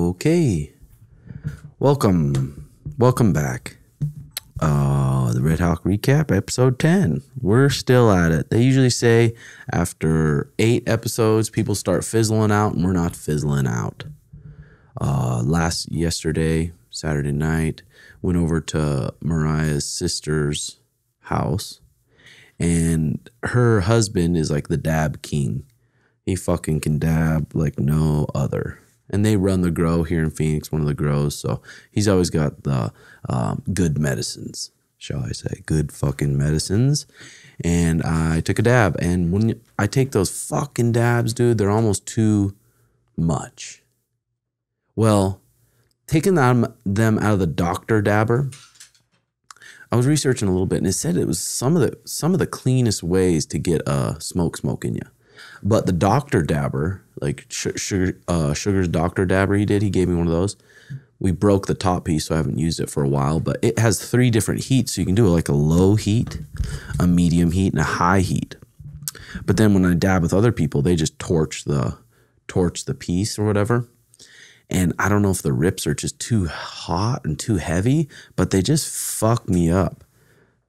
Okay, welcome back. The RedHawk recap, episode 10. We're still at it. They usually say after 8 episodes, people start fizzling out, and we're not fizzling out. Yesterday, Saturday night, went over to Mariah's sister's house, and her husband is like the dab king. He fucking can dab like no other. And they run the grow here in Phoenix, one of the grows. So he's always got the good medicines, shall I say. Good fucking medicines. And I took a dab. And when I take those fucking dabs, dude, they're almost too much. Well, taking them out of the doctor dabber, I was researching a little bit, and it said it was some of the cleanest ways to get smoke in you. But the doctor dabber, like Sugar's doctor dabber he gave me one of those. We broke the top piece, so I haven't used it for a while. But it has 3 different heats, so you can do it like a low heat, a medium heat, and a high heat. But then when I dab with other people, they just torch the piece or whatever. And I don't know if the rips are just too hot and too heavy, but they just fuck me up.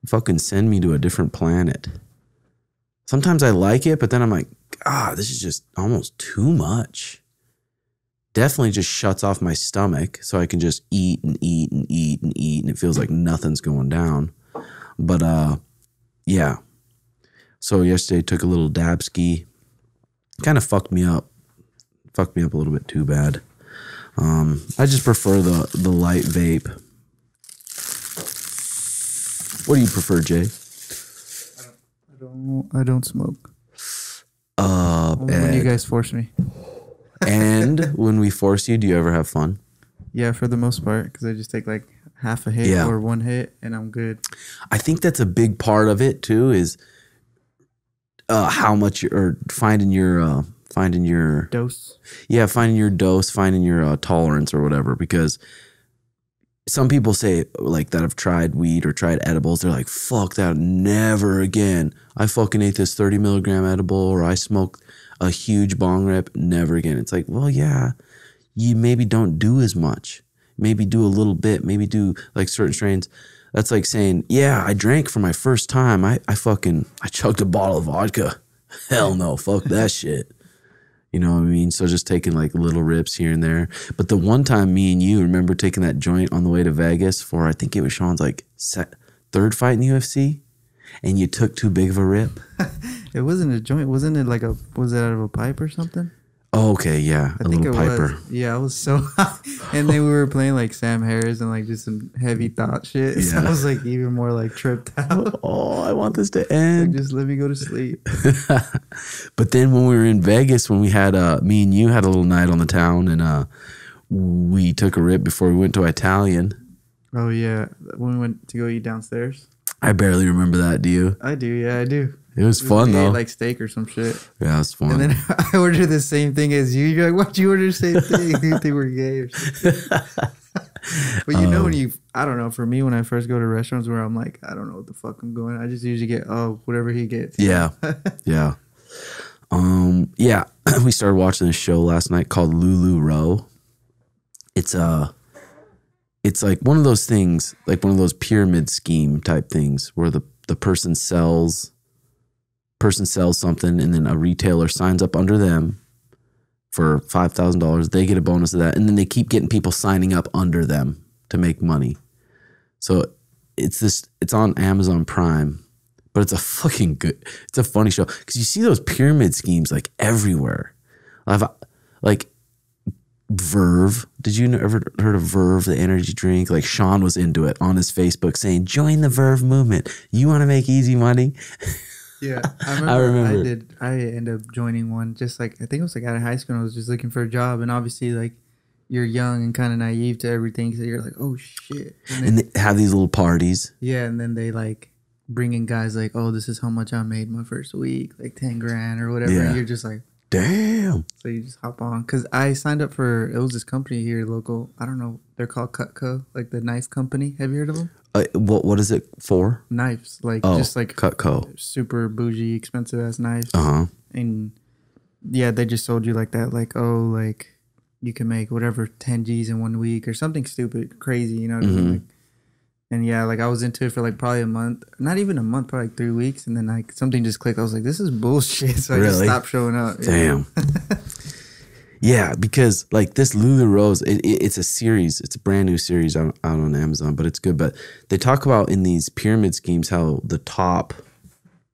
Fucking send me to a different planet. Sometimes I like it, but then I'm like, this is just almost too much. Definitely just shuts off my stomach, so I can just eat and eat and eat and eat, and it feels like nothing's going down. But yeah. So yesterday took a little dab ski. Kind of fucked me up. Fucked me up a little bit too bad. I just prefer the light vape. What do you prefer, Jay? I don't smoke. When you guys force me. And when we force you, do you ever have fun? Yeah, for the most part, because I just take like half a hit or 1 hit, and I'm good. I think that's a big part of it too. Is how much you're finding your dose. Yeah, finding your dose, finding your tolerance or whatever. Because some people say like that have tried weed or tried edibles. They're like, fuck that, never again. I fucking ate this 30 milligram edible, or I smoked a huge bong rip, never again. It's like, well, yeah, you maybe don't do as much. Maybe do a little bit. Maybe do like certain strains. That's like saying, yeah, I drank for my first time. I chugged a bottle of vodka. Hell no, fuck that shit. You know what I mean? So just taking like little rips here and there. But the one time me and you remember taking that joint on the way to Vegas for, I think it was Sean's like 3rd fight in the UFC, and you took too big of a rip. It wasn't a joint. Wasn't it like was it out of a pipe or something? Oh, okay, yeah. I think it was. Yeah, I was so high. And then we were playing like Sam Harris and like just some heavy thought shit. Yeah. So I was like even more like tripped out. Oh, I want this to end. Like, just let me go to sleep. But then when we were in Vegas, when we had me and you had a little night on the town, and we took a rip before we went to Italian. Oh yeah, when we went to go eat downstairs. I barely remember that. Do you? I do. Yeah, I do. It was fun though. Ate like steak or some shit. Yeah, it was fun. And then I ordered the same thing as you. You're like, why'd you order the same thing? You think we're gay or something? But you know, when I don't know, for me, when I first go to restaurants where I'm like, I don't know what the fuck I'm going, I just usually get, whatever he gets. Yeah. Yeah. Yeah. We started watching this show last night called Lulu Row. It's like one of those things, like one of those pyramid scheme type things where the person sells something, and then a retailer signs up under them for $5,000. They get a bonus of that, and then they keep getting people signing up under them to make money. So it's on Amazon Prime, but it's a funny show because you see those pyramid schemes like everywhere. Like Verve. Did you ever heard of Verve, the energy drink? Like Sean was into it on his Facebook saying, join the Verve movement. You want to make easy money? Yeah, I remember. I ended up joining one. Just like I think it was like out of high school. And I was just looking for a job, and obviously like you're young and kind of naive to everything, so you're like, oh shit. And they have these little parties. Yeah, and then they like bring in guys like, oh, this is how much I made my first week, like 10 grand or whatever. Yeah. And you're just like, damn. So you just hop on. Because I signed up for, it was this company here, local. I don't know. They're called Cutco, like the knife company. Have you heard of them? What is it for? Knives. Like just like Cutco. Super bougie, expensive ass knives. Uh-huh. And yeah, they just sold you like that. Like, oh, like you can make whatever 10 G's in 1 week or something stupid, crazy, you know what I mean? Like, and yeah, like I was into it for like probably a month, not even a month, probably like 3 weeks. And then like something just clicked. I was like, this is bullshit. So I just stopped showing up. Damn. Yeah, because like this Lulu Rose, it's a series. It's a brand new series out on Amazon, but it's good. But they talk about in these pyramid schemes how the top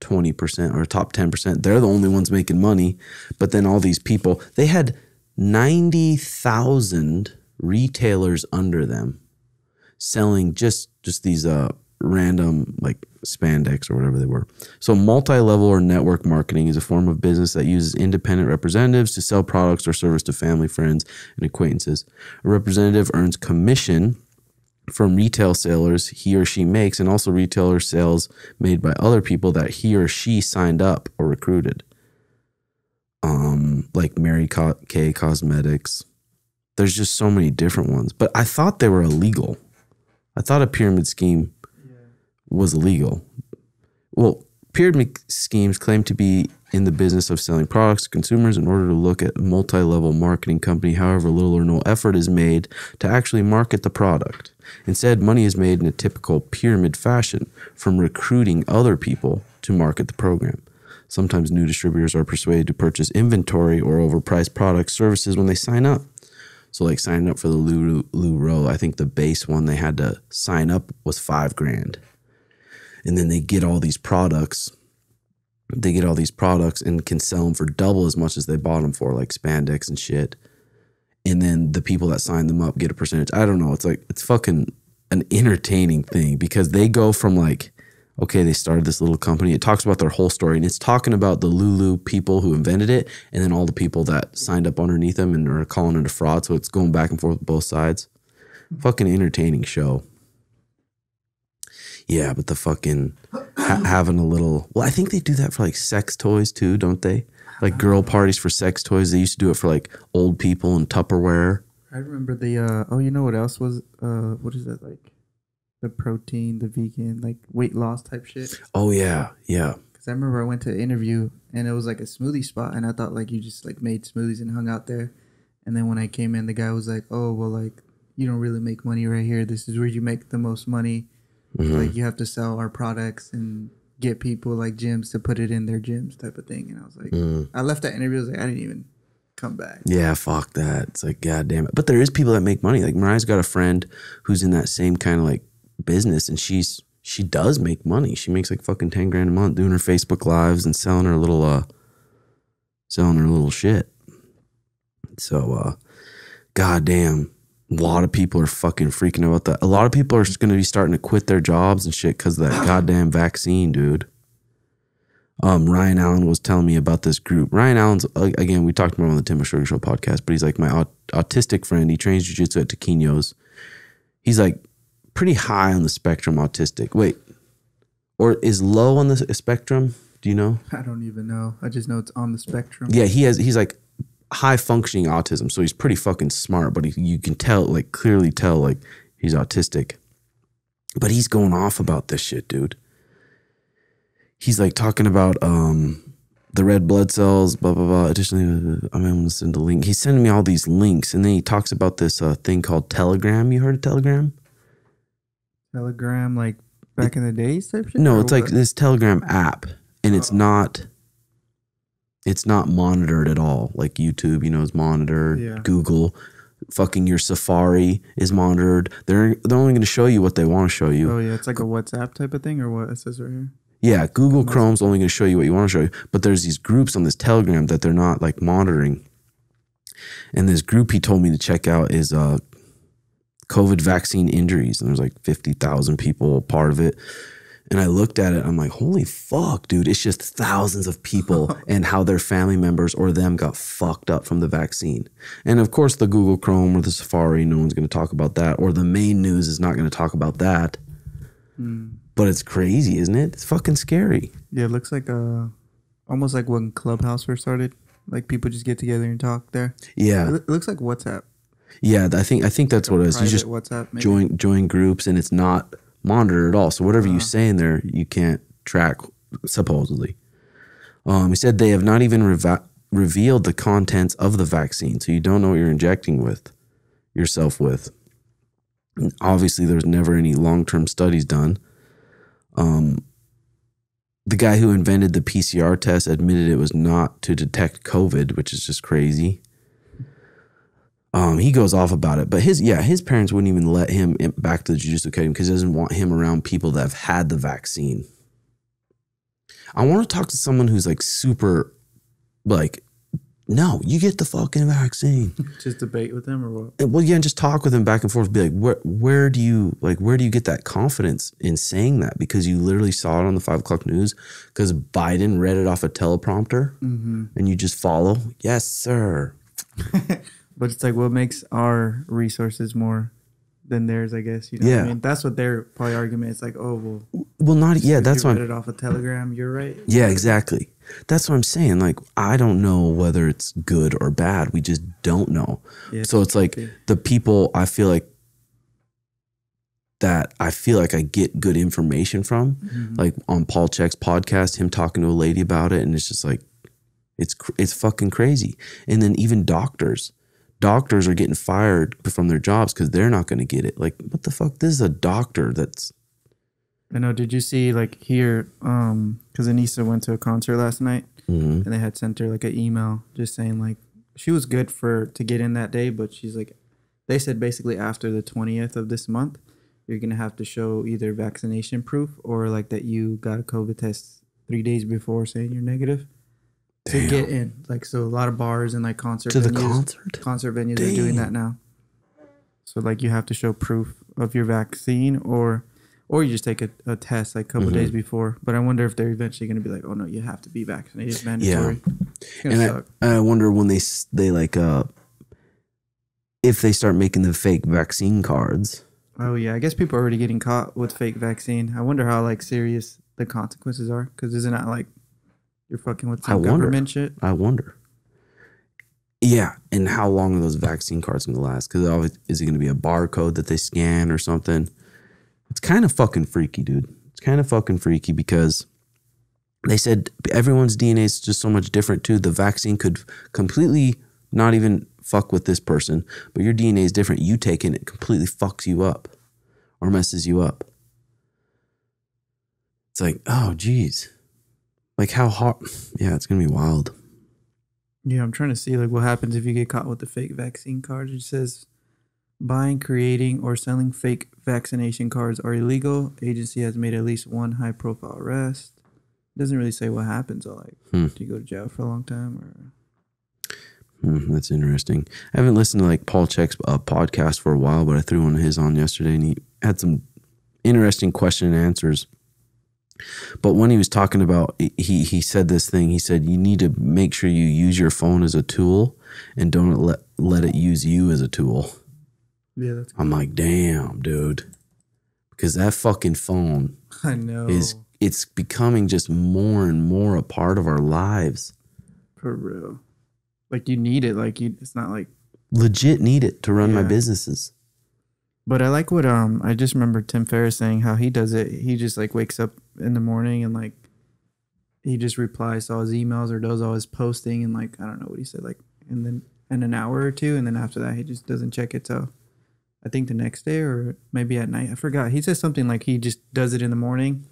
20% or top 10%, they're the only ones making money. But then all these people, they had 90,000 retailers under them selling just these random like spandex or whatever they were. So multi-level or network marketing is a form of business that uses independent representatives to sell products or service to family, friends, and acquaintances. A representative earns commission from retail sellers he or she makes, and also retailer sales made by other people that he or she signed up or recruited. Like Mary Kay Cosmetics. There's just so many different ones. But I thought they were illegal. I thought a pyramid scheme was illegal. Well, pyramid schemes claim to be in the business of selling products to consumers in order to look at a multi-level marketing company. However, little or no effort is made to actually market the product. Instead, money is made in a typical pyramid fashion from recruiting other people to market the program. Sometimes new distributors are persuaded to purchase inventory or overpriced products, services when they sign up. So like signing up for the Lulu Row, I think the base one they had to sign up was $5,000. And then they get all these products. They get all these products and can sell them for double as much as they bought them for, like spandex and shit. And then the people that sign them up get a percentage. I don't know. It's like, it's fucking an entertaining thing because they go from like, okay, they started this little company. It talks about their whole story, and it's talking about the Lulu people who invented it and then all the people that signed up underneath them and are calling it a fraud. So it's going back and forth with both sides. Fucking entertaining show. Yeah, but the fucking having a little... Well, I think they do that for like sex toys too, don't they? Like girl parties for sex toys. They used to do it for like old people and Tupperware. I remember the... oh, you know what else was... what is that like? The protein, the vegan, like weight loss type shit. Oh, yeah. Yeah. Because I remember I went to an interview and it was like a smoothie spot. And I thought like you just like made smoothies and hung out there. And then when I came in, the guy was like, oh, well, like you don't really make money right here. This is where you make the most money. Like you have to sell our products and get people like gyms to put it in their gyms type of thing. And I was like, I left that interview. I was like, I didn't even come back. Yeah, fuck that. It's like, God damn it. But there is people that make money. Like Mariah's got a friend who's in that same kind of like business, and she does make money. She makes like fucking $10,000 a month doing her Facebook lives and selling her little shit. So goddamn, a lot of people are fucking freaking about that. A lot of people are just going to be starting to quit their jobs and shit because of that goddamn vaccine, dude. Ryan Allen was telling me about this group. Ryan Allen's, again, we talked about him on the Tim Sugar Show podcast, but he's like my autistic friend. He trains jiu-jitsu at Taquinos. He's like pretty high on the spectrum autistic. Wait, or is low on the spectrum? Do you know? I don't even know. I just know it's on the spectrum. Yeah, he's like high functioning autism. So he's pretty fucking smart, but you can tell, like clearly tell like he's autistic. But he's going off about this shit, dude. He's like talking about the red blood cells, blah, blah, blah. Additionally, I'm going to send a link. He's sending me all these links. And then he talks about this thing called Telegram. You heard of Telegram? Telegram, like back in the days type shit? No, it's like this Telegram app. And it's not monitored at all. Like YouTube, is monitored. Yeah. Google, fucking your Safari is monitored. They're only going to show you what they want to show you. Oh, yeah. It's like a WhatsApp type of thing or what it says right here? Yeah, Google Chrome's only going to show you what you want to show you. But there's these groups on this Telegram that they're not like monitoring. And this group he told me to check out is COVID vaccine injuries. And there's like 50,000 people a part of it. And I looked at it. I'm like, holy fuck, dude. It's just thousands of people and how their family members or them got fucked up from the vaccine. And of course, the Google Chrome or the Safari, no one's going to talk about that. Or the main news is not going to talk about that. But it's crazy, isn't it? It's fucking scary. Yeah, it looks like almost like when Clubhouse first started. Like people just get together and talk there. Yeah. It looks like WhatsApp. Yeah, I think that's what it is. You just WhatsApp, join groups and it's not monitored at all. So whatever you say in there, you can't track, supposedly. He said they have not even revealed the contents of the vaccine. So you don't know what you're injecting with yourself with. And obviously, there's never any long-term studies done. The guy who invented the PCR test admitted it was not to detect COVID, which is just crazy. He goes off about it, but his parents wouldn't even let him back to the Jiu-Jitsu Academy because he doesn't want him around people that have had the vaccine. I want to talk to someone who's like super, like, no, you get the fucking vaccine. Just debate with them or what? Well, yeah, and just talk with him back and forth. Be like, where do you get that confidence in saying that? Because you literally saw it on the 5 o'clock news because Biden read it off a teleprompter and you just follow. Yes, sir. But it's like, what makes our resources more than theirs, I guess. You know what I mean? That's what their probably argument is like, oh, well, that's why. You read it off a telegram, you're right. Yeah, exactly. That's what I'm saying. Like, I don't know whether it's good or bad. We just don't know. Yeah, so it's like the people I feel like I get good information from, like on Paul Chek's podcast, him talking to a lady about it. And it's just like, it's fucking crazy. And then even doctors are getting fired from their jobs because they're not going to get it. Like, what the fuck? This is a doctor that's. I know. Did you see like here? Because Anissa went to a concert last night, and they had sent her like an email just saying like she was good to get in that day, but she's like, they said basically after the 20th of this month, you're gonna have to show either vaccination proof or like that you got a COVID test 3 days before saying you're negative. Damn. To get in. Like, so a lot of bars and like concert venues are doing that now. So like you have to show proof of your vaccine or you just take a test like a couple days before. But I wonder if they're eventually going to be like, oh no, you have to be vaccinated. It's mandatory. Yeah. And I wonder when they like if they start making the fake vaccine cards. Oh yeah, I guess people are already getting caught with fake vaccine. I wonder how like serious the consequences are, because isn't that like you're fucking with some government shit? I wonder. Yeah, and how long are those vaccine cards going to last? Because is it going to be a barcode that they scan or something? It's kind of fucking freaky, dude. It's kind of fucking freaky because they said everyone's DNA is just so much different too. The vaccine could completely not even fuck with this person, but your DNA is different. You take it, it completely fucks you up or messes you up. It's like, oh, geez. Like how hard. Yeah, it's going to be wild. Yeah, I'm trying to see like what happens if you get caught with the fake vaccine cards. It says buying, creating, or selling fake vaccination cards are illegal. Agency has made at least one high-profile arrest. It doesn't really say what happens. Or like, do you go to jail for a long time? Or that's interesting. I haven't listened to like Paul Chek's podcast for a while, but I threw one of his on yesterday, and he had some interesting question and answers. But when he was talking about, he said this thing. He said, you need to make sure you use your phone as a tool and don't let it use you as a tool. Yeah, that's I'm like, damn, dude. Because that fucking phone, I know, it's becoming just more and more a part of our lives. For real. Like you need it. Like it's not like legit need it to run my businesses. But I like what I just remember Tim Ferriss saying how he does it. He just like wakes up in the morning and like he just replies to all his emails or does all his posting and like I don't know what he said, like and then in an hour or two, and then after that he just doesn't check it till I think the next day or maybe at night. I forgot. He says something like he just does it in the morning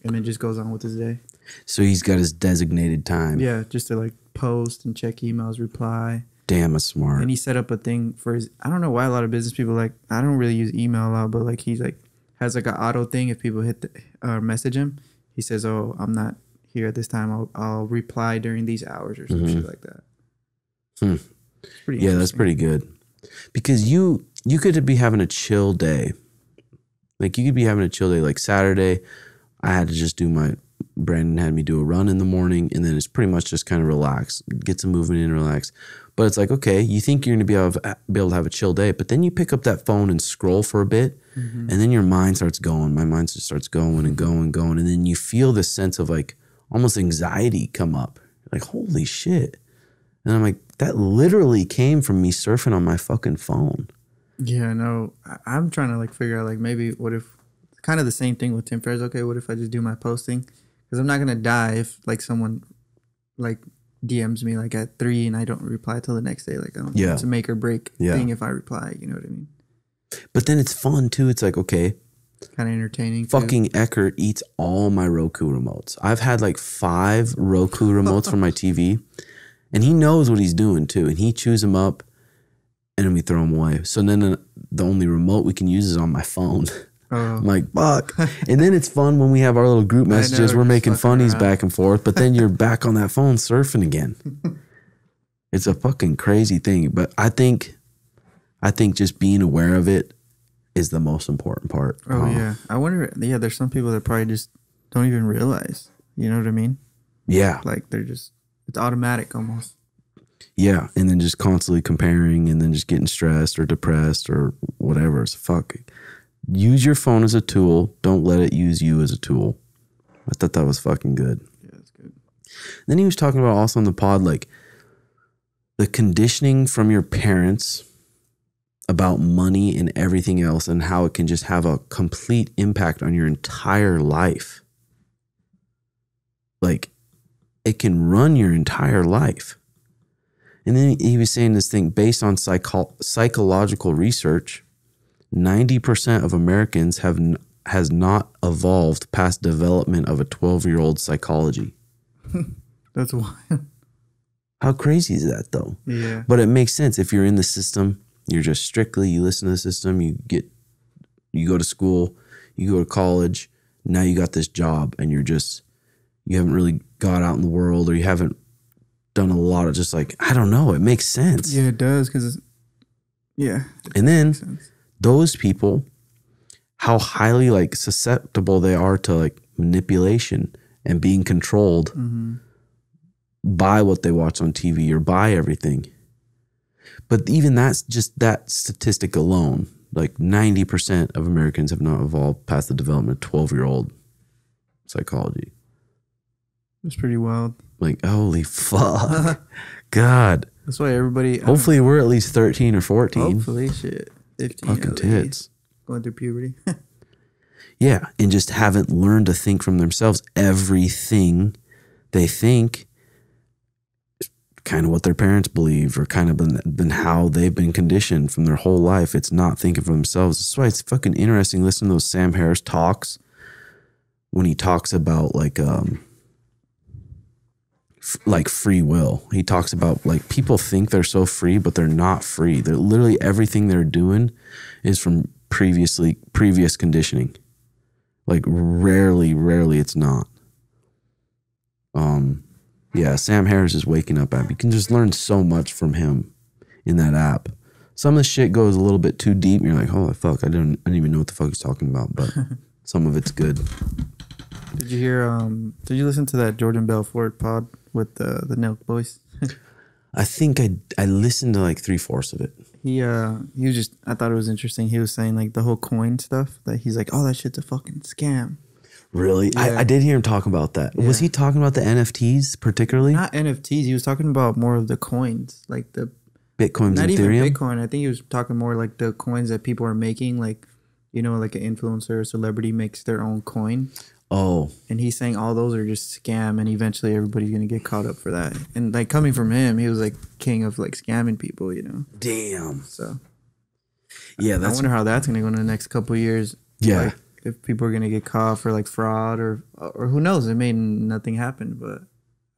and then just goes on with his day. So he's got his designated time. Yeah, just to like post and check emails, reply. Damn, that's smart. And he set up a thing for his, I don't know why a lot of business people like, I don't really use email a lot, but like he's like, has like an auto thing. If people hit message him, he says, oh, I'm not here at this time. I'll reply during these hours or some shit like that. Yeah, that's pretty good. Because you could be having a chill day. Like you could be having a chill day. Like Saturday, I had to just do Brandon had me do a run in the morning, and then it's pretty much just kind of relax, get some movement in, relax. But it's like, okay, you think you're going to be able to have a chill day, but then you pick up that phone and scroll for a bit, and then your mind starts going. My mind just starts going and going and going, and then you feel this sense of like almost anxiety come up. Like, holy shit. And I'm like, that literally came from me surfing on my fucking phone. Yeah, I know. I'm trying to like figure out like maybe what if, kind of the same thing with Tim Ferriss. Okay, what if I just do my posting? Because I'm not going to die if like someone like DMs me like at 3 and I don't reply till the next day. Like, Yeah. it's a make or break Yeah. thing if I reply. You know what I mean? But then it's fun too. It's like, okay, Kind of entertaining. too. fucking Eckert eats all my Roku remotes. I've had like 5 Roku remotes for my TV, and he knows what he's doing too. And he chews them up, and then we throw them away. So then the only remote we can use is on my phone. Oh. I'm like, fuck. And then it's fun when we have our little group messages. know, We're just making fucking funnies around. back and forth, but then you're back on that phone surfing again. It's a fucking crazy thing. But I think just being aware of it is the most important part. Oh, yeah. I wonder, yeah, there's some people that probably just don't even realize. You know what I mean? Yeah. Like, it's automatic almost. Yeah. And then just constantly comparing and then just getting stressed or depressed or whatever. It's fuck. Use your phone as a tool. Don't let it use you as a tool. I thought that was fucking good. Yeah, that's good. Then he was talking about also on the pod, like the conditioning from your parents about money and everything else and how it can just have a complete impact on your entire life. Like it can run your entire life. And then he was saying this thing based on psychological research, 90% of Americans has not evolved past development of a 12-year-old psychology. That's wild. How crazy is that though? Yeah. But it makes sense. If you're in the system, you're just strictly, you listen to the system, you go to school, you go to college, now you got this job and you haven't really got out in the world or you haven't done a lot of just like, I don't know, it makes sense. Yeah, it does because And then those people, how highly like susceptible they are to like manipulation and being controlled by what they watch on TV or by everything. But even that's just that statistic alone, like 90% of Americans have not evolved past the development of 12-year-old psychology. It's pretty wild. Like, holy fuck. God. That's why everybody. Hopefully we're at least 13 or 14. Hopefully, shit. 15. Fucking at least. tits. Going through puberty. Yeah. And just haven't learned to think from themselves. Everything they think is kind of what their parents believe or kind of been how they've been conditioned from their whole life. It's not thinking for themselves. That's why it's fucking interesting listening to those Sam Harris talks when he talks about like free will. He talks about like people think they're so free, but they're not free. They're literally everything they're doing is from previous conditioning. Like rarely it's not. Yeah, Sam Harris is Waking Up app. You can just learn so much from him in that app. Some of the shit goes a little bit too deep and you're like, holy fuck, I didn't even know what the fuck he's talking about, but some of it's good. Did you listen to that Jordan Belfort pod with the Nelk Boys? I think I listened to like 3/4 of it. He was just, I thought it was interesting. He was saying like the whole coin stuff that he's like, oh, that shit's a fucking scam. Really? Yeah. I did hear him talk about that. Yeah. Was he talking about the NFTs particularly? Not NFTs. He was talking about more of the coins, like the Bitcoins not and even Ethereum? Bitcoin. I think he was talking more like the coins that people are making, like, you know, like an influencer or celebrity makes their own coin. Oh. And he's saying all those are just scam, and eventually everybody's gonna get caught up for that. And like coming from him, he was like king of like scamming people, you know. Damn. So Yeah, I wonder how that's gonna go in the next couple of years. Yeah. Like, if people are gonna get caught for like fraud or who knows, it may nothing happen. But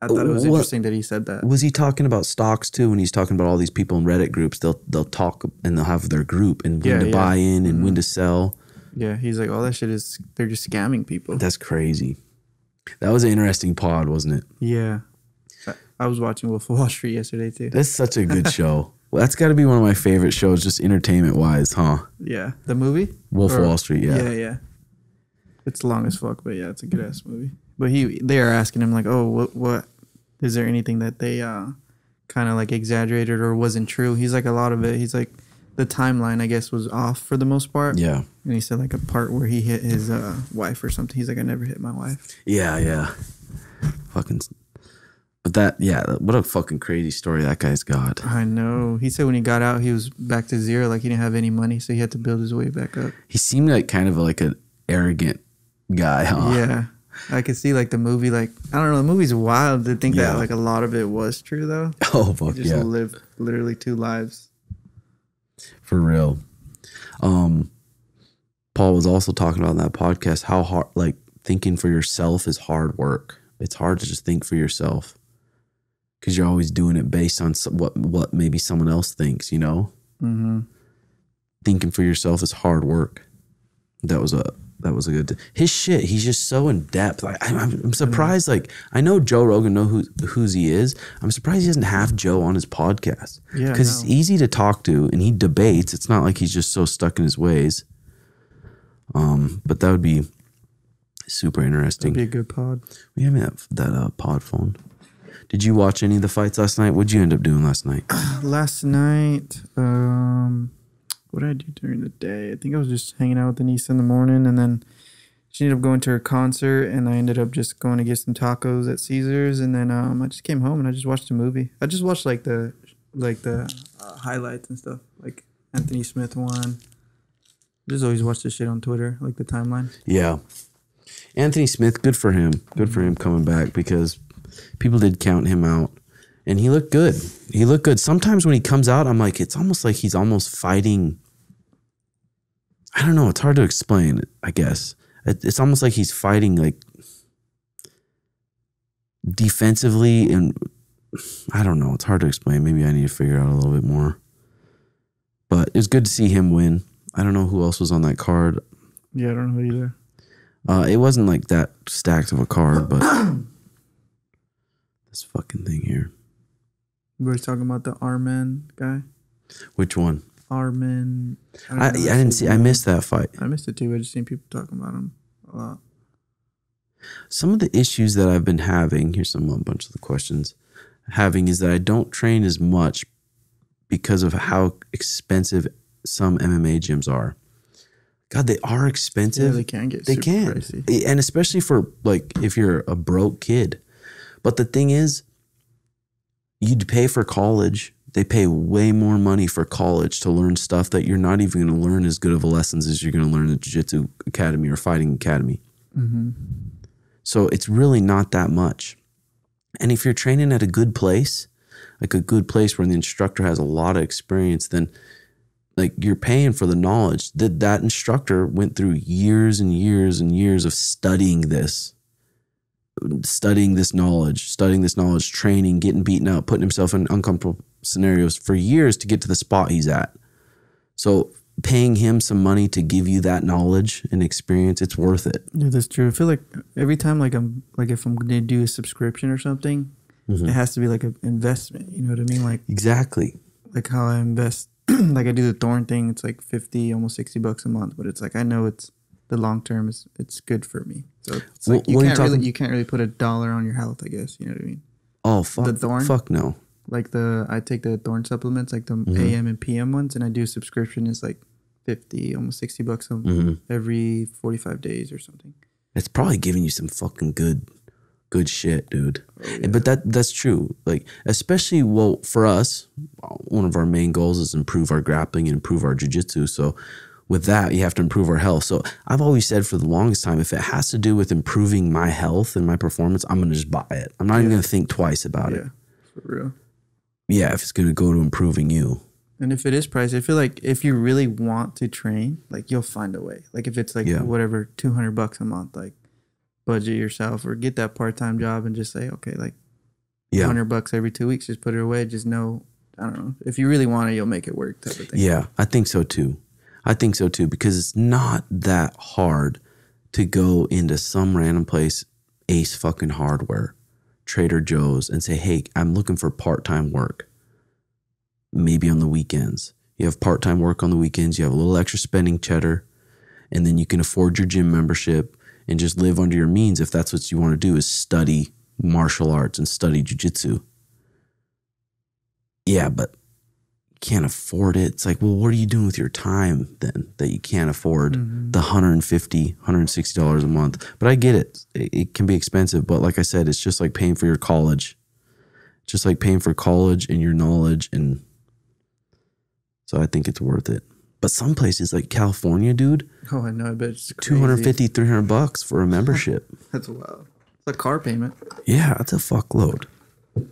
I thought it was interesting that he said that. Was he talking about stocks too? When he's talking about all these people in Reddit groups, they'll talk and they'll have their group and when to buy in and when to sell. Yeah, he's like, all that shit is, they're just scamming people. That's crazy. That was an interesting pod, wasn't it? Yeah. I was watching Wolf of Wall Street yesterday too. That's such a good show. Well, that's got to be one of my favorite shows, just entertainment wise, huh? Yeah. The movie? Wolf of Wall Street, yeah. Yeah. It's long as fuck, but yeah, it's a good ass movie. But they are asking him like, oh, what is there anything that they kind of like exaggerated or wasn't true? He's like, a lot of it. He's like, the timeline, I guess, was off for the most part. Yeah. And he said like a part where he hit his wife or something. He's like, I never hit my wife. Yeah. Fucking. But that, yeah, what a fucking crazy story that guy's got. I know. He said when he got out, he was back to zero. Like he didn't have any money, so he had to build his way back up. He seemed like kind of like an arrogant guy, huh? Yeah. I could see like the movie, like, I don't know, the movie's wild to think Yeah. that like a lot of it was true though. Oh, fuck You just yeah. lived literally 2 lives. For real. Paul was also talking about in that podcast how hard, like, thinking for yourself is hard work. It's hard to just think for yourself because you're always doing it based on what maybe someone else thinks, you know? Mm-hmm. Thinking for yourself is hard work. That was a good, his shit. He's just so in depth. Like, I'm surprised. Like, I know Joe Rogan who's he is. I'm surprised he doesn't have Joe on his podcast. Yeah, because it's easy to talk to and he debates. It's not like he's just so stuck in his ways. But that would be super interesting. That'd be a good pod. We haven't that pod phone. Did you watch any of the fights last night? What'd you end up doing last night? Last night, what did I do during the day? I think I was just hanging out with Denise in the morning, and then she ended up going to her concert, and I ended up just going to get some tacos at Caesar's, and then I just came home and I just watched a movie. I just watched like the highlights and stuff, like Anthony Smith one. I just always watch this shit on Twitter, like the timeline. Yeah. Anthony Smith, good for him. Good for him coming back because people did count him out. And he looked good. He looked good. Sometimes when he comes out, I'm like, it's almost like he's almost fighting. I don't know. It's hard to explain, I guess. It's almost like he's fighting like defensively. And I don't know. It's hard to explain. Maybe I need to figure out a little bit more. But it was good to see him win. I don't know who else was on that card. Yeah, I don't know either. It wasn't like that stacked of a card, but this fucking thing here. We're talking about the Armin guy. Which one? Armin. I didn't see. I missed that fight. I missed it too. I just seen people talking about him a lot. Some of the issues that I've been having, here's a bunch of the questions, having is that I don't train as much because of how expensive some MMA gyms are. God, they are expensive. Yeah, they can get They super can. pricey. And especially for like if you're a broke kid. But the thing is, you'd pay for college. They pay way more money for college to learn stuff that you're not even going to learn as good of a lessons as you're going to learn at Jiu-Jitsu Academy or Fighting Academy. Mm-hmm. So it's really not that much. And if you're training at a good place, like a good place where the instructor has a lot of experience, then like you're paying for the knowledge that instructor went through years and years and years of studying this knowledge, training, getting beaten out, putting himself in uncomfortable scenarios for years to get to the spot he's at. So paying him some money to give you that knowledge and experience, it's worth it. Yeah, that's true. I feel like every time if I'm going to do a subscription or something, it has to be like an investment. You know what I mean? Like Exactly. Like how I invest. Like I do the Thorn thing. It's like $50, almost $60 a month. But it's like I know it's the long term it's good for me. So it's like you can't really put $1 on your health. I guess you know what I mean. Oh fuck! The Thorn. Fuck no. Like I take the Thorn supplements, like the AM and PM ones, and I do a subscription. It's like $50, almost $60 every 45 days or something. It's probably giving you some fucking good shit, dude. Oh, yeah. But that's true. Like, especially, well, for us, one of our main goals is improve our grappling and improve our jiu-jitsu. So with that, you have to improve our health. So I've always said for the longest time, if it has to do with improving my health and my performance, I'm going to just buy it. I'm not even going to think twice about it. For real. Yeah, if it's going to go to improving you. And if it is pricey, I feel like if you really want to train, like you'll find a way. Like if it's like whatever, $200 a month, like budget yourself or get that part-time job and just say, okay, like $100 every 2 weeks, just put it away. Just know, I don't know. If you really want it, you'll make it work type of thing. Yeah, I think so too. Because it's not that hard to go into some random place, Ace fucking Hardware, Trader Joe's, and say, hey, I'm looking for part-time work. Maybe on the weekends. You have part-time work on the weekends. You have a little extra spending cheddar, and then you can afford your gym membership and just live under your means if that's what you want to do, is study martial arts and study jiu-jitsu. Yeah, but you can't afford it. It's like, well, what are you doing with your time then that you can't afford the $150, $160 a month? But I get it. It can be expensive, but like I said, it's just like paying for your college. Just like paying for college and your knowledge. And so I think it's worth it. But some places like California, dude, Oh, I know. I bet it's crazy. $250, $300 for a membership. That's wild. It's a car payment. Yeah, that's a fuckload. All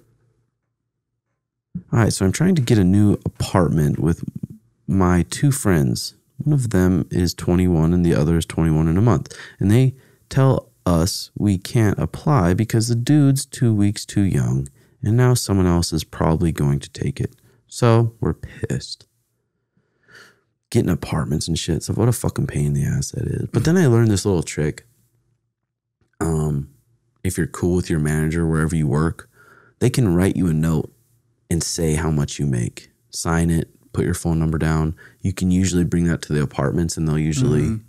right, so I'm trying to get a new apartment with my two friends. One of them is 21 and the other is 21 in a month. And they tell us we can't apply because the dude's 2 weeks too young. And now someone else is probably going to take it. So we're pissed. Getting apartments and shit. So what a fucking pain in the ass that is. But then I learned this little trick. If you're cool with your manager wherever you work, they can write you a note and say how much you make. Sign it, put your phone number down. You can usually bring that to the apartments and they'll usually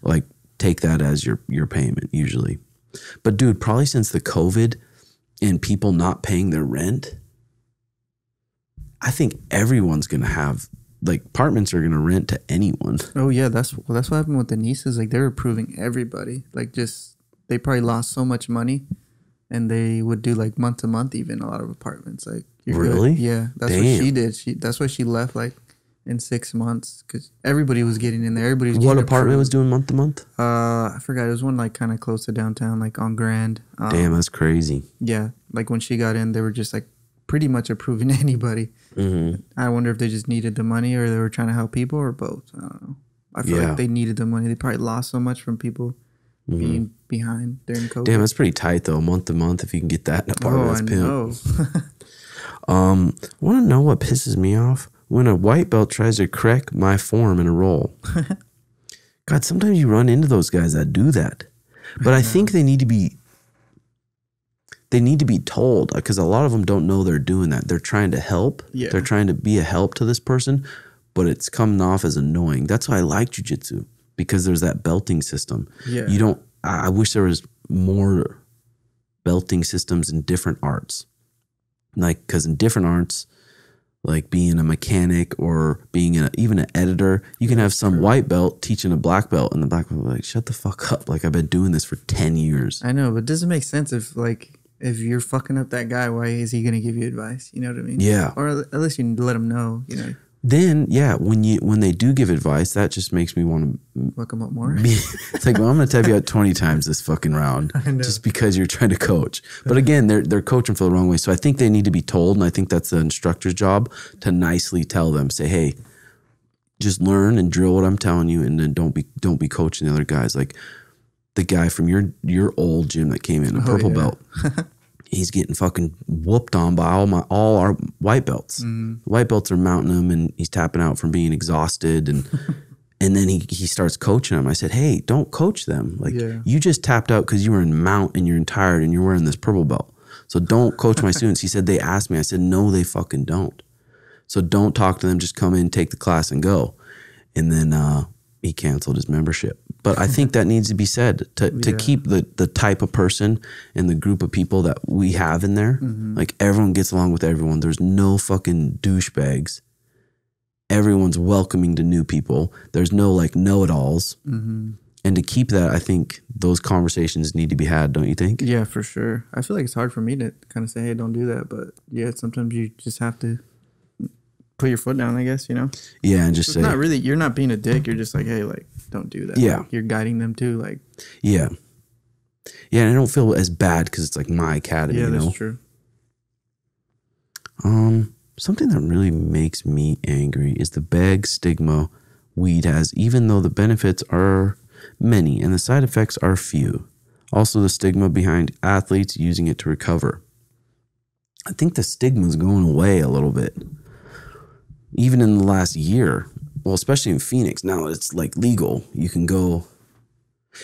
like take that as your payment usually. But dude, probably since the COVID and people not paying their rent, I think everyone's going to have, like, apartments are going to rent to anyone. Oh yeah, that's what happened with the nieces. Like, they were approving everybody. Like, just they probably lost so much money, and they would do like month to month, even a lot of apartments. Like, you're really? good. Yeah, that's what she did. That's why she left like in 6 months because everybody was getting in there. Everybody was. What apartment was doing month to month? I forgot. It was one like kind of close to downtown, like on Grand. Damn, that's crazy. Yeah, like when she got in, they were just like pretty much approving anybody. Mm-hmm. I wonder if they just needed the money or they were trying to help people or both. I don't know. I feel like they needed the money. They probably lost so much from people being behind during COVID. Damn, that's pretty tight though. Month to month, if you can get that in a apartment, that's pimp. Want to know what pisses me off? When a white belt tries to correct my form in a roll. God, sometimes you run into those guys that do that. But I think they need to be told, because a lot of them don't know they're doing that. They're trying to help. Yeah. They're trying to be a help to this person, but it's coming off as annoying. That's why I like jiu-jitsu, because there's that belting system. Yeah. I wish there was more belting systems in different arts. Like, because in different arts, like being a mechanic or being even an editor, you can have some white belt teaching a black belt, and the black belt will be like, shut the fuck up. Like, I've been doing this for 10 years. I know, but it doesn't make sense if you're fucking up that guy, why is he going to give you advice? You know what I mean? Yeah. Or at least you let him know, you know. Then, yeah, when they do give advice, that just makes me want to fuck them up more. It's like, well, I'm going to tap you out 20 times this fucking round just because you're trying to coach. But again, they're coaching for the wrong way. So I think they need to be told, and I think that's the instructor's job to nicely tell them, say, hey, just learn and drill what I'm telling you, and then don't be coaching the other guys. Like the guy from your old gym that came in, a purple belt. He's getting fucking whooped on by all our white belts. White belts are mounting him, and he's tapping out from being exhausted. And then he starts coaching him. I said, hey, don't coach them. Like, you just tapped out because you were in mount and you're tired and you're wearing this purple belt. So don't coach my students. He said, they asked me. I said, no, they fucking don't. So don't talk to them. Just come in, take the class, and go. And then he canceled his membership. But I think that needs to be said to keep the type of person and the group of people that we have in there. Like, everyone gets along with everyone. There's no fucking douchebags. Everyone's welcoming to new people. There's no like know-it-alls. And to keep that, I think those conversations need to be had, don't you think? Yeah, for sure. I feel like it's hard for me to kind of say, hey, don't do that. But yeah, sometimes you just have to put your foot down, I guess, you know? Yeah, and just say. Not really, you're not being a dick. You're just like, hey, like, don't do that. Yeah. Like, you're guiding them too, like. Yeah. Yeah, and I don't feel as bad because it's like my academy, you know? That's true. Something that really makes me angry is the bag stigma weed has, even though the benefits are many and the side effects are few. Also, the stigma behind athletes using it to recover. I think the stigma is going away a little bit. Even in the last year, well, especially in Phoenix, now it's like legal. You can go.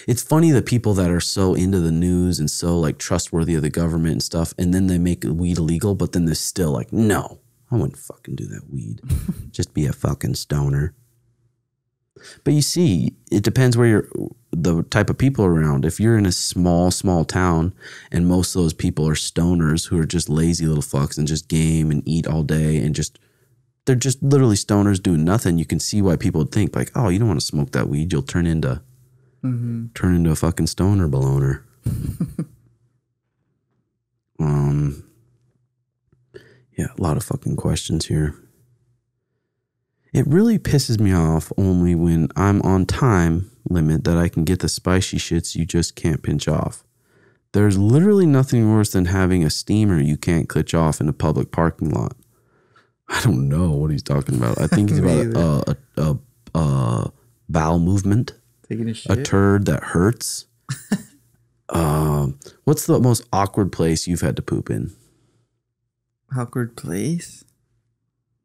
It's funny the people that are so into the news and so like trustworthy of the government and stuff, and then they make weed illegal, but then they're still like, no, I wouldn't fucking do that weed. Just be a fucking stoner. But you see, it depends where the type of people around. If you're in a small town and most of those people are stoners who are just lazy little fucks and just game and eat all day and they're just literally stoners doing nothing. You can see why people would think like, oh, you don't want to smoke that weed. You'll turn into a fucking stoner balloner. Yeah, a lot of fucking questions here. It really pisses me off only when I'm on time limit that I can get the spicy shits you just can't pinch off. There's literally nothing worse than having a steamer you can't clutch off in a public parking lot. I don't know what he's talking about. I think he's about a bowel movement. Taking a shit. A turd that hurts. What's the most awkward place you've had to poop in? Awkward place?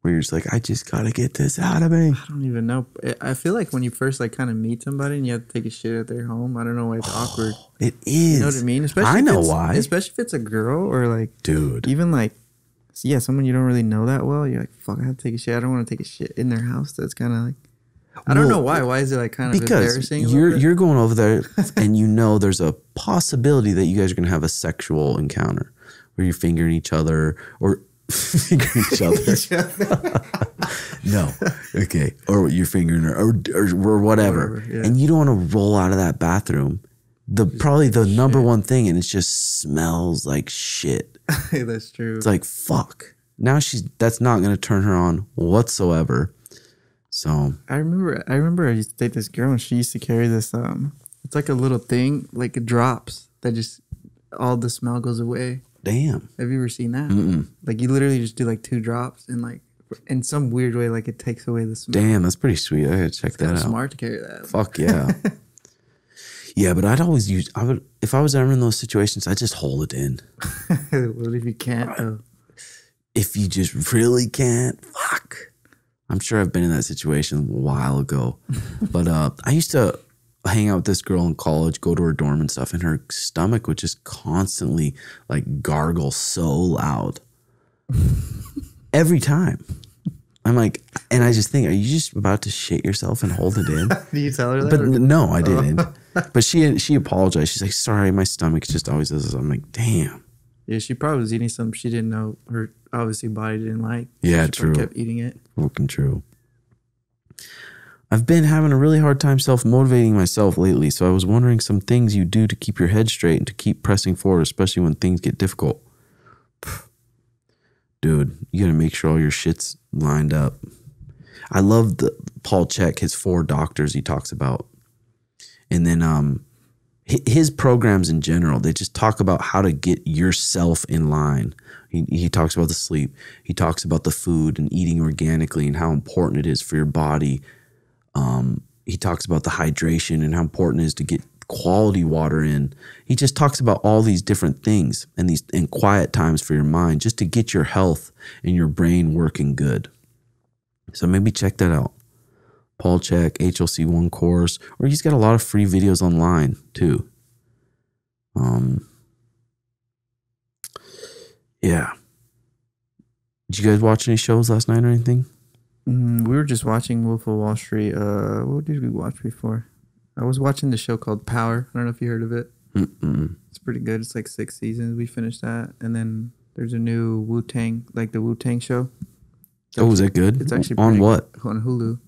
Where you're just like, I just gotta get this out of me. I don't even know. I feel like when you first like kind of meet somebody and you have to take a shit at their home, I don't know why it's awkward. It is. You know what I mean? Especially I know why. Especially if it's a girl or like, dude, even like, yeah, someone you don't really know that well. You're like, fuck, I have to take a shit. I don't want to take a shit in their house. That's kind of like, I don't know why. Why is it like kind of embarrassing? Because you're going over there and you know there's a possibility that you guys are gonna have a sexual encounter where you're fingering each other or. Fingering each other. No. Okay. Or you're fingering her or whatever. Yeah. And you don't want to roll out of that bathroom. Probably the number one thing, and it just smells like shit. That's true. It's like, fuck. Now that's not going to turn her on whatsoever. So I remember I used to date this girl and she used to carry this it's like a little thing, like it drops that just all the smell goes away. Damn. Have you ever seen that? Mm-mm. Like you literally just do like 2 drops and like in some weird way, like it takes away the smell. Damn, that's pretty sweet. I gotta check that out. Smart to carry that. Fuck yeah. Yeah, but I'd always if I was ever in those situations, I'd just hold it in. What if you can't? If you just really can't, fuck. I'm sure I've been in that situation a while ago. But I used to hang out with this girl in college, go to her dorm and stuff, and her stomach would just constantly like gargle so loud every time. I'm like, and I just think, are you just about to shit yourself and hold it in? Did you tell her that? But no, I didn't. But she apologized. She's like, sorry, my stomach just always does this. I'm like, damn. Yeah, she probably was eating something she didn't know her obviously body didn't like. Yeah, she true. Kept eating it. Fucking true. I've been having a really hard time self-motivating myself lately, so I was wondering some things you do to keep your head straight and to keep pressing forward, especially when things get difficult. Dude, you gotta make sure all your shit's lined up. I love Paul Chek, his 4 doctors he talks about. And then his programs in general, they just talk about how to get yourself in line. He talks about the sleep. He talks about the food and eating organically and how important it is for your body. He talks about the hydration and how important it is to get quality water in. He just talks about all these different things and quiet times for your mind just to get your health and your brain working good. So maybe check that out. Paul Chek, HLC1 course, or he's got a lot of free videos online too. Yeah. Did you guys watch any shows last night or anything? We were just watching Wolf of Wall Street. What did we watch before? I was watching the show called Power. I don't know if you heard of it. Mm-mm. It's pretty good. It's like 6 seasons. We finished that. And then there's a new Wu-Tang, like the Wu-Tang show. Oh, is that good? It's actually on what? Good. On Hulu.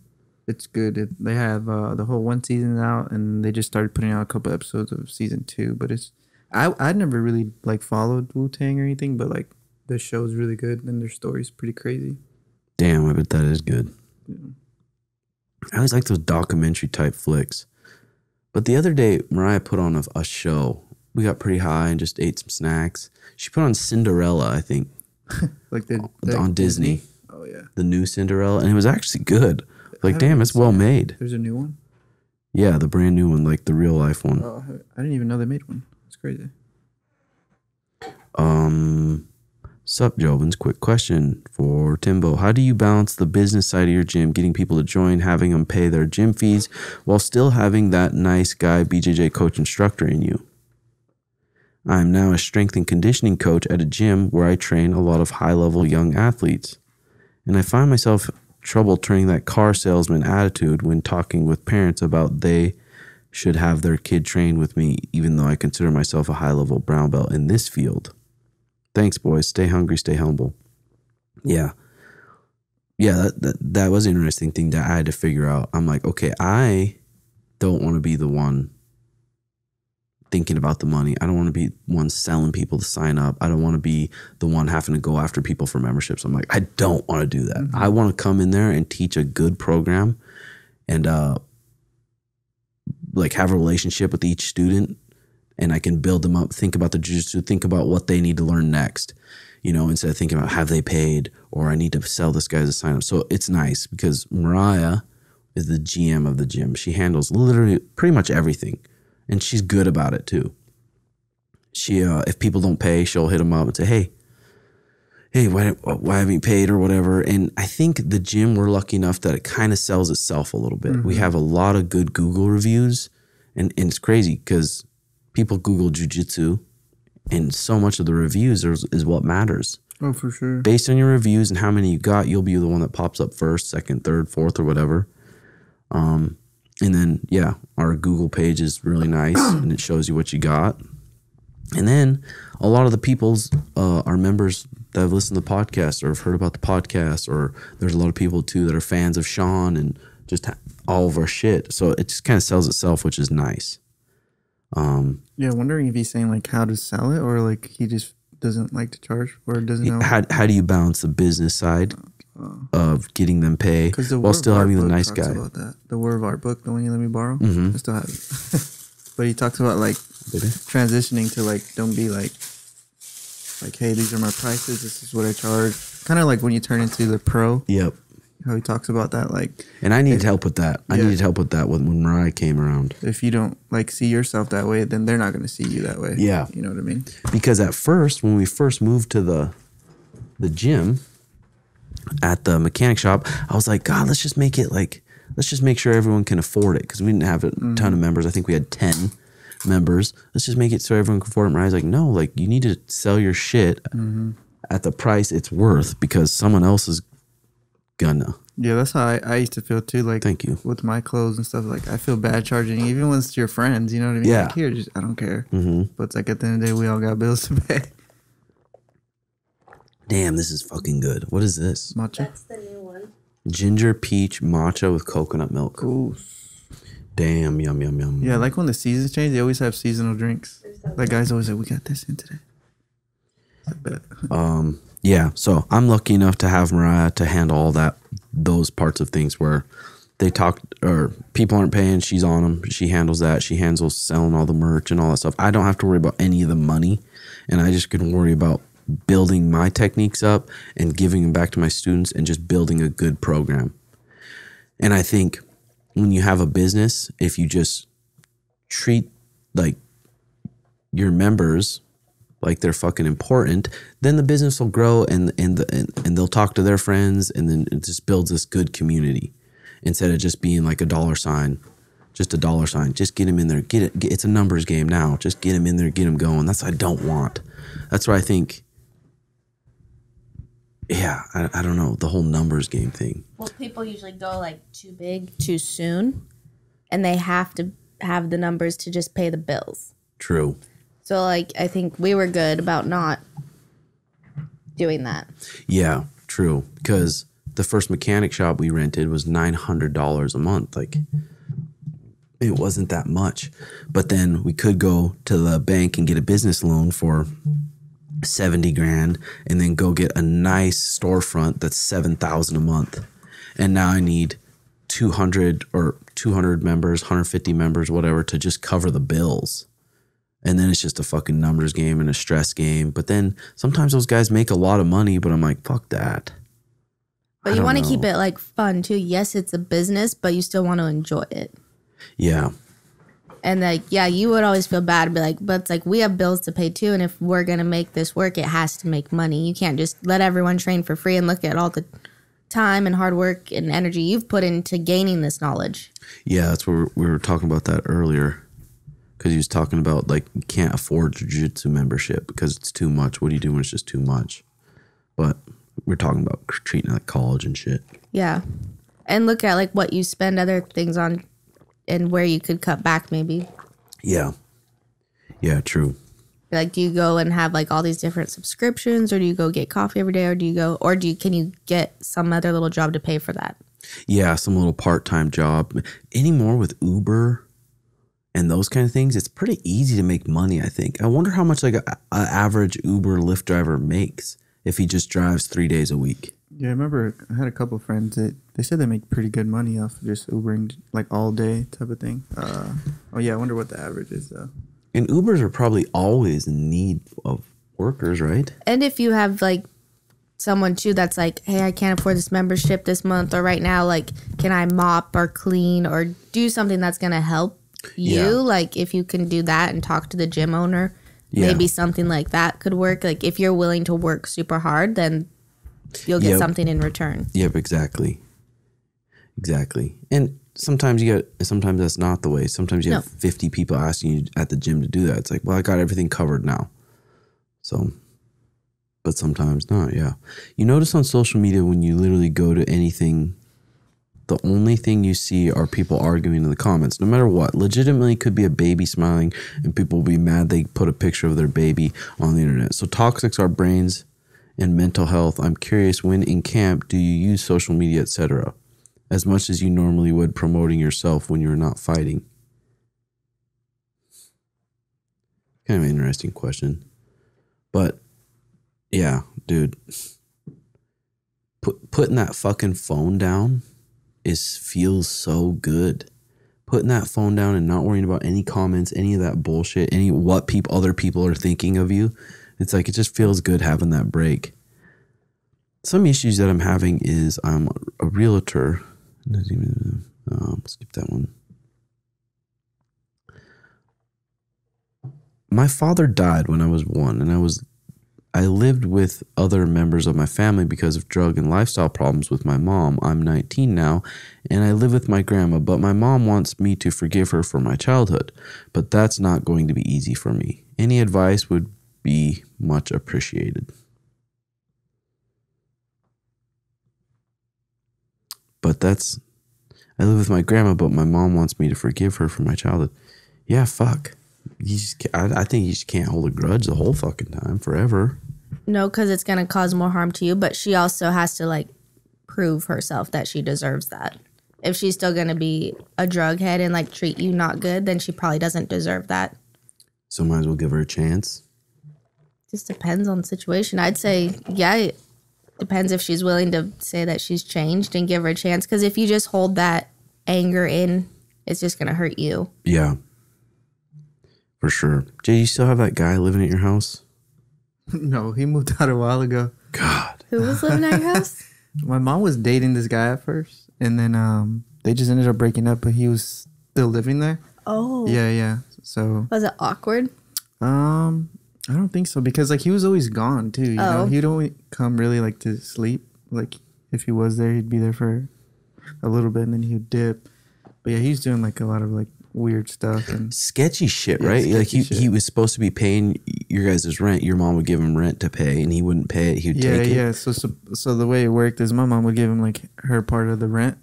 It's good. They have the whole 1 season out, and they just started putting out a couple episodes of season 2. But I'd never really like followed Wu-Tang or anything, but like the show's really good and their story's pretty crazy. Damn, I bet that is good. Yeah. I always like those documentary type flicks. But the other day, Mariah put on a show. We got pretty high and just ate some snacks. She put on Cinderella, I think. Like on Disney. Oh, yeah. The new Cinderella. And it was actually good. Like, damn, it's well made. There's a new one? Yeah, the brand new one, like the real life one. Oh, I didn't even know they made one. It's crazy. Sup, Jovins? Quick question for Timbo. How do you balance the business side of your gym, getting people to join, having them pay their gym fees, while still having that nice guy BJJ coach instructor in you? I am now a strength and conditioning coach at a gym where I train a lot of high-level young athletes. And I find myself trouble turning that car salesman attitude when talking with parents about they should have their kid train with me, even though I consider myself a high-level brown belt in this field. Thanks, boys. Stay hungry, stay humble. Yeah. Yeah, that was an interesting thing that I had to figure out. I'm like, okay, I don't want to be the one thinking about the money. I don't want to be one selling people to sign up. I don't want to be the one having to go after people for memberships. I'm like, I don't want to do that. I want to come in there and teach a good program and like have a relationship with each student, and I can build them up, think about the jiu-jitsu, think about what they need to learn next, you know, instead of thinking about have they paid or I need to sell this guy to sign up. So it's nice because Mariah is the GM of the gym. She handles literally pretty much everything, and she's good about it too. She, if people don't pay, she'll hit them up and say, hey, why haven't you paid or whatever? And I think the gym, we're lucky enough that it kind of sells itself a little bit. We have a lot of good Google reviews, and it's crazy because people Google jiu-jitsu, and so much of the reviews is what matters. Oh, for sure. Based on your reviews and how many you got, you'll be the one that pops up first, second, third, fourth, or whatever. And then, yeah, our Google page is really nice, and it shows you what you got. And then a lot of the people's, our members that have listened to the podcast or have heard about the podcast, or there's a lot of people too that are fans of Sean and just all of our shit. So it just kind of sells itself, which is nice. Yeah, wondering if he's saying like how to sell it, or like he just doesn't like to charge, or doesn't know. How do you balance the business side of getting them pay while still having the nice guy? About that. The Word of Art book, the one you let me borrow, I still have it. But he talks about like transitioning to like, don't be like, hey, these are my prices, this is what I charge. Kind of like when you turn into the pro. Yep. How he talks about that, like, and I needed help with that. I needed help with that when Mariah came around. If you don't like see yourself that way, then they're not going to see you that way. Yeah, you know what I mean. Because at first, when we first moved to the gym at the mechanic shop, I was like, God, let's just make sure everyone can afford it, because we didn't have a ton of members. I think we had 10 members. Let's just make it so everyone can afford it. Mariah's like, no, like you need to sell your shit at the price it's worth, because someone else is gonna. Yeah, that's how I used to feel too. Like, thank you. With my clothes and stuff, like I feel bad charging, even when it's your friends. You know what I mean? Yeah. Like, here, just I don't care. But it's like at the end of the day, we all got bills to pay. Damn, this is fucking good. What is this? Matcha. That's the new one. Ginger peach matcha with coconut milk. Ooh. Damn, yum, yum, yum. Yeah, like when the seasons change, they always have seasonal drinks. Like guys always say, we got this in today. Yeah, so I'm lucky enough to have Mariah to handle all those parts of things where they talk or people aren't paying, she's on them. She handles that. She handles selling all the merch and all that stuff. I don't have to worry about any of the money, and I just can worry about building my techniques up and giving them back to my students and just building a good program. And I think when you have a business, if you just treat like your members like they're fucking important, then the business will grow and they'll talk to their friends, and then it just builds this good community instead of just being like a dollar sign, just a dollar sign. Just get them in there. It's a numbers game now. Just get them in there, get them going. That's what I don't want. That's what I think. Yeah, I don't know, the whole numbers game thing. Well, people usually go like too big too soon, and they have to have the numbers to just pay the bills. True. So, like, I think we were good about not doing that. Yeah, true. Because the first mechanic shop we rented was $900 a month. Like, it wasn't that much. But then we could go to the bank and get a business loan for 70 grand and then go get a nice storefront that's 7,000 a month. And now I need 200 members, 150 members, whatever, to just cover the bills. And then it's just a fucking numbers game and a stress game. But then sometimes those guys make a lot of money, but I'm like, fuck that. But you want to keep it like fun too. Yes, it's a business, but you still want to enjoy it. Yeah. And like, yeah, you would always feel bad and be like, but it's like, we have bills to pay too. And if we're going to make this work, it has to make money. You can't just let everyone train for free and look at all the time and hard work and energy you've put into gaining this knowledge. Yeah, that's what we were talking about that earlier. Because he was talking about, like, you can't afford jiu-jitsu membership because it's too much. What do you do when it's just too much? But we're talking about treating it like college and shit. Yeah. And look at, like, what you spend other things on and where you could cut back maybe. Yeah. Yeah, true. Like, do you go and have, like, all these different subscriptions, or do you go get coffee every day, or can you get some other little job to pay for that? Yeah, some little part-time job. Anymore with Uber and those kind of things, it's pretty easy to make money, I think. I wonder how much like a average Uber Lyft driver makes if he just drives 3 days a week. Yeah, I remember I had a couple of friends that they said they make pretty good money off of just Ubering like all day type of thing. Oh yeah, I wonder what the average is though. And Ubers are probably always in need of workers, right? And if you have like someone too that's like, hey, I can't afford this membership this month, or right now, like, can I mop or clean or do something that's gonna help you? Yeah. Like, if you can do that and talk to the gym owner, Yeah. maybe something like that could work. Like, if you're willing to work super hard, then you'll get something in return. Yep, exactly. And sometimes sometimes that's not the way. Sometimes you have 50 people asking you at the gym to do that. It's like, well, I got everything covered now. So, but sometimes not, yeah. You notice on social media when you literally go to anything, the only thing you see are people arguing in the comments, no matter what. Legitimately could be a baby smiling and people will be mad they put a picture of their baby on the internet. So toxics our brains and mental health. I'm curious, when in camp do you use social media, etc., as much as you normally would promoting yourself when you're not fighting? Kind of an interesting question. But yeah, dude, putting that fucking phone down feels so good. Putting that phone down and not worrying about any comments, any of that bullshit, what other people are thinking of you. It's like, it just feels good having that break. Some issues that I'm having is I'm a realtor. Skip that one. My father died when I was 1, and I lived with other members of my family because of drug and lifestyle problems with my mom. I'm 19 now, and I live with my grandma, but my mom wants me to forgive her for my childhood. But that's not going to be easy for me. Any advice would be much appreciated. I live with my grandma, but my mom wants me to forgive her for my childhood. Yeah, fuck. I think you just can't hold a grudge the whole fucking time forever. No, because it's going to cause more harm to you. But she also has to like prove herself that she deserves that. If she's still going to be a drug head and like treat you not good, then she probably doesn't deserve that. So might as well give her a chance. Just depends on the situation. I'd say, yeah, it depends if she's willing to say that she's changed and give her a chance. Because if you just hold that anger in, it's just going to hurt you. Yeah. For sure. Jay, you still have that guy living at your house? No, he moved out a while ago. God. Who was living at your house? My mom was dating this guy at first, and then they just ended up breaking up, but he was still living there. Oh. Yeah. So was it awkward? I don't think so, because like he was always gone too. You know, he'd only come really like to sleep. Like if he was there, he'd be there for a little bit and then he'd dip. But yeah, he's doing like a lot of like weird stuff and sketchy shit, right? Like he was supposed to be paying your guys' rent. Your mom would give him rent to pay, and he wouldn't pay it. He'd take it. Yeah. So the way it worked is my mom would give him like her part of the rent,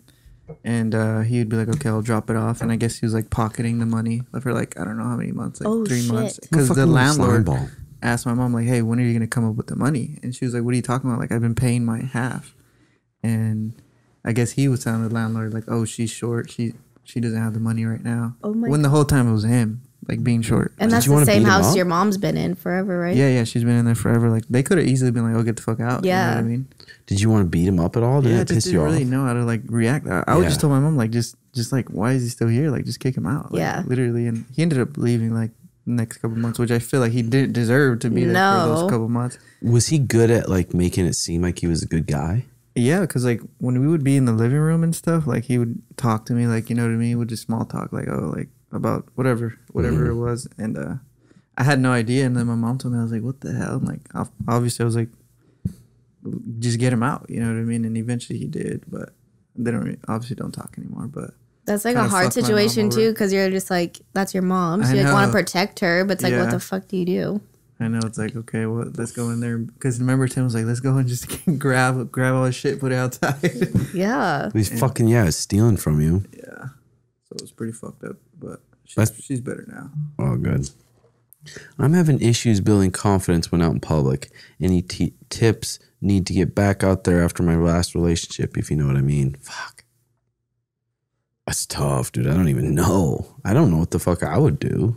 and he'd be like, okay, I'll drop it off. And I guess he was like pocketing the money for like I don't know how many months, like 3 months, because the landlord asked my mom like, hey, when are you gonna come up with the money? And she was like, what are you talking about? Like, I've been paying my half. And I guess he was telling the landlord like, oh, she's short. She doesn't have the money right now. Oh my! When the whole time it was him, like being short. And that's the same house your mom's been in forever, right? Yeah, she's been in there forever. Like they could have easily been like, "Oh, get the fuck out." Yeah. You know what I mean? Did you want to beat him up at all? Did it piss you off? I didn't really know how to like react. I would just tell my mom like, just like, why is he still here? Like, just kick him out. Like, literally. And he ended up leaving like the next couple months, which I feel like he didn't deserve to be there for those couple months. Was he good at like making it seem like he was a good guy? Yeah, because like when we would be in the living room and stuff, like he would talk to me, like, you know what I mean, would just small talk, like, oh, like about whatever it was, and I had no idea. And then my mom told me, I was like, what the hell? And like obviously I was like, just get him out, you know what I mean? And eventually he did, but they obviously don't talk anymore. But that's like a hard situation too, because you're just like, that's your mom, so you like want to protect her, but it's like, what the fuck do you do? I know, it's like, okay, well, let's go in there. Because remember, Tim was like, let's go and just grab all his shit, put it outside. Yeah. He's stealing from you. Yeah. So it was pretty fucked up, but she's better now. Oh, good. I'm having issues building confidence when out in public. Any tips? Need to get back out there after my last relationship, if you know what I mean. Fuck. That's tough, dude. I don't even know. I don't know what the fuck I would do.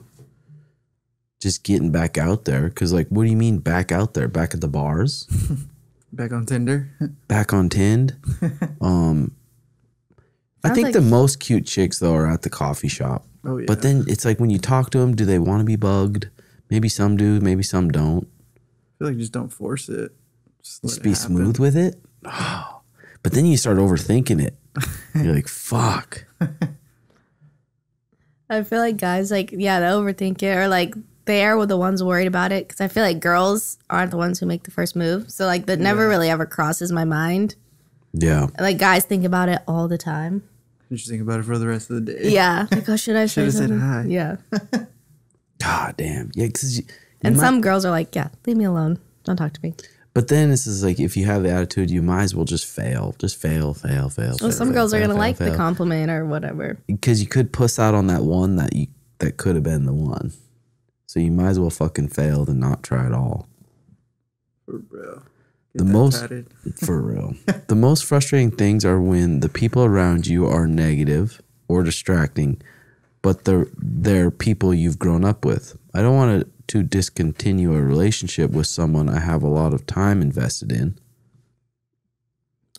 Just getting back out there. Because, like, what do you mean back out there? Back at the bars? Back on Tinder? Back on Tind? I think like the most cute chicks, though, are at the coffee shop. Oh, yeah. But then it's like when you talk to them, do they want to be bugged? Maybe some do, maybe some don't. I feel like just don't force it. Just be smooth with it. Oh. But then you start overthinking it. You're like, fuck. I feel like guys, like, yeah, they overthink it, or like they are the ones worried about it. Because I feel like girls aren't the ones who make the first move. So like that never really ever crosses my mind. Yeah. Like guys think about it all the time. You should think about it for the rest of the day. Yeah. Like, oh, should I say Should have said something? hi. Yeah. God damn. Yeah, because And some girls are like, yeah, leave me alone. Don't talk to me. But then this is like, if you have the attitude, you might as well just fail. Just fail. Well, some girls are going to like the compliment or whatever. Because you could puss out on that one that could have been the one. So you might as well fucking fail than not try at all. For real. For real. The most frustrating things are when the people around you are negative or distracting, but they're people you've grown up with. I don't want to discontinue a relationship with someone I have a lot of time invested in.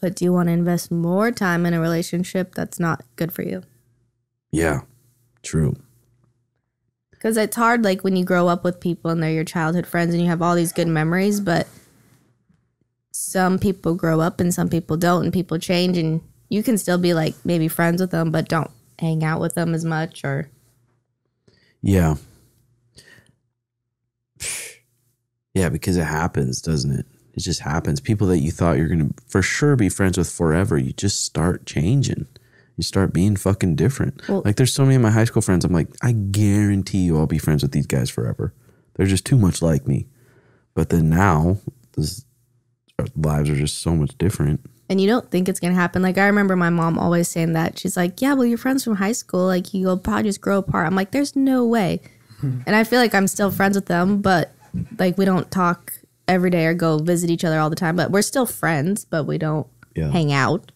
But do you want to invest more time in a relationship that's not good for you? Yeah, true. Because it's hard, like, when you grow up with people and they're your childhood friends and you have all these good memories, but some people grow up and some people don't, and people change, and you can still be, like, maybe friends with them, but don't hang out with them as much, or... Yeah. Yeah, because it happens, doesn't it? It just happens. People that you thought you're going to for sure be friends with forever, you just start changing. You start being fucking different. Well, like, there's so many of my high school friends, I'm like, I guarantee you I'll be friends with these guys forever. They're just too much like me. But then now, our lives are just so much different. And you don't think it's going to happen. Like, I remember my mom always saying that. She's like, yeah, well, you're friends from high school. Like, you'll probably just grow apart. I'm like, there's no way. And I feel like I'm still friends with them, but, like, we don't talk every day or go visit each other all the time. But we're still friends, but we don't hang out.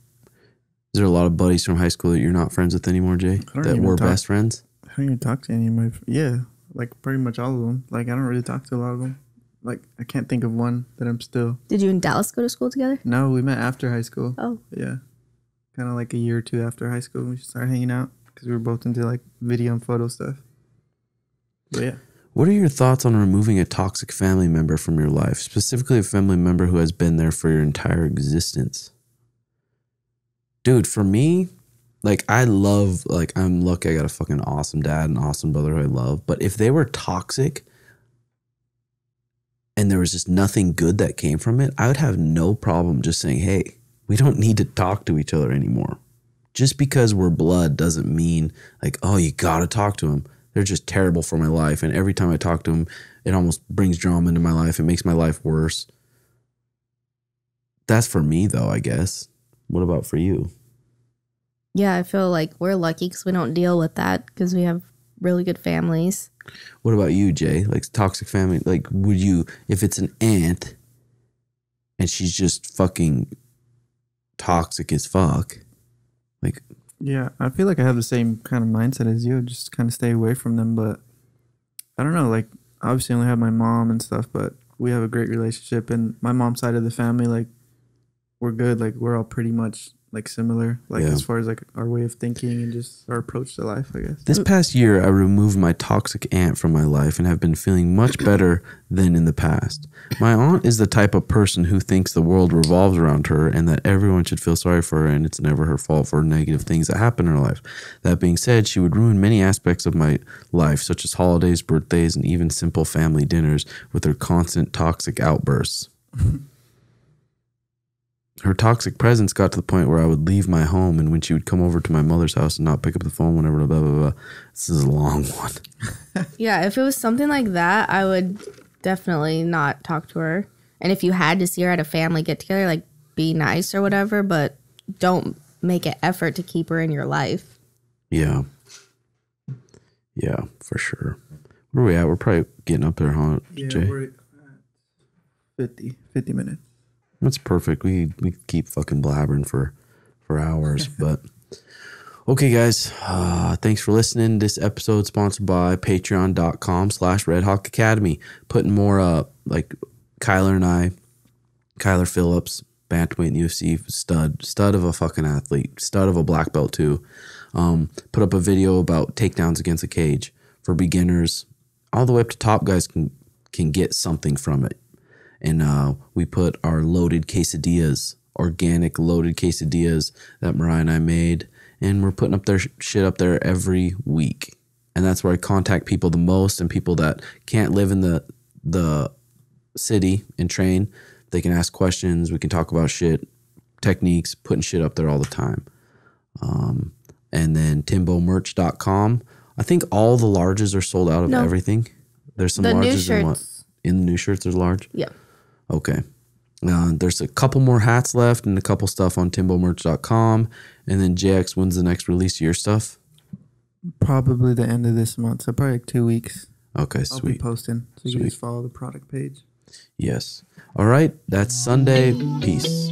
Is there a lot of buddies from high school that you're not friends with anymore, Jay? That were best friends? I don't even talk to any of my... Yeah, like, pretty much all of them. Like, I don't really talk to a lot of them. Like, I can't think of one that I'm still... Did you and Dallas go to school together? No, we met after high school. Oh. Yeah. Kind of like a year or two after high school, we started hanging out because we were both into, like, video and photo stuff. But, yeah. What are your thoughts on removing a toxic family member from your life, specifically a family member who has been there for your entire existence? Dude, for me, like, I'm lucky I got a fucking awesome dad and awesome brother who I love. But if they were toxic and there was just nothing good that came from it, I would have no problem just saying, hey, we don't need to talk to each other anymore. Just because we're blood doesn't mean, like, oh, you got to talk to them. They're just terrible for my life. And every time I talk to them, it almost brings drama into my life. It makes my life worse. That's for me, though, I guess. What about for you? Yeah, I feel like we're lucky because we don't deal with that because we have really good families. What about you, Jay? Like, toxic family, like, would you, if it's an aunt and she's just fucking toxic as fuck, like... Yeah, I feel like I have the same kind of mindset as you, just kind of stay away from them. But I don't know, like, obviously I only have my mom and stuff, but we have a great relationship. And my mom's side of the family, like, we're good. Like, we're all pretty much, like, similar, like, as far as, like, our way of thinking and just our approach to life, I guess. This past year, I removed my toxic aunt from my life and have been feeling much better than in the past. My aunt is the type of person who thinks the world revolves around her and that everyone should feel sorry for her and it's never her fault for negative things that happen in her life. That being said, she would ruin many aspects of my life, such as holidays, birthdays, and even simple family dinners with her constant toxic outbursts. Her toxic presence got to the point where I would leave my home, and when she would come over to my mother's house and not pick up the phone whenever, blah, blah, blah. This is a long one. Yeah, if it was something like that, I would definitely not talk to her. And if you had to see her at a family get-together, like, be nice or whatever, but don't make an effort to keep her in your life. Yeah. Yeah, for sure. Where are we at? We're probably getting up there, huh, Jay? Yeah, we're at 50 minutes. That's perfect. We keep fucking blabbering for hours. But Okay, guys. Thanks for listening. This episode sponsored by patreon.com/RedHawk Academy. Putting more up, like Kyler and I, Kyler Phillips, bantamweight in UFC, stud of a fucking athlete, stud of a black belt too. Put up a video about takedowns against a cage for beginners, all the way up to top guys can get something from it. And we put our loaded quesadillas, organic loaded quesadillas that Mariah and I made, and we're putting up their shit up there every week. And that's where I contact people the most, and people that can't live in the city and train. They can ask questions. We can talk about shit, techniques, putting shit up there all the time. And then timbomerch.com. I think all the larges are sold out of everything. There's some larges in the new shirts. There's large. Yeah. Okay. There's a couple more hats left and a couple stuff on timbomerch.com. And then JX, when's the next release of your stuff? Probably the end of this month. So probably like 2 weeks. Okay, I'll sweet. be posting. So you can just follow the product page. Yes. All right. That's Sunday. Peace.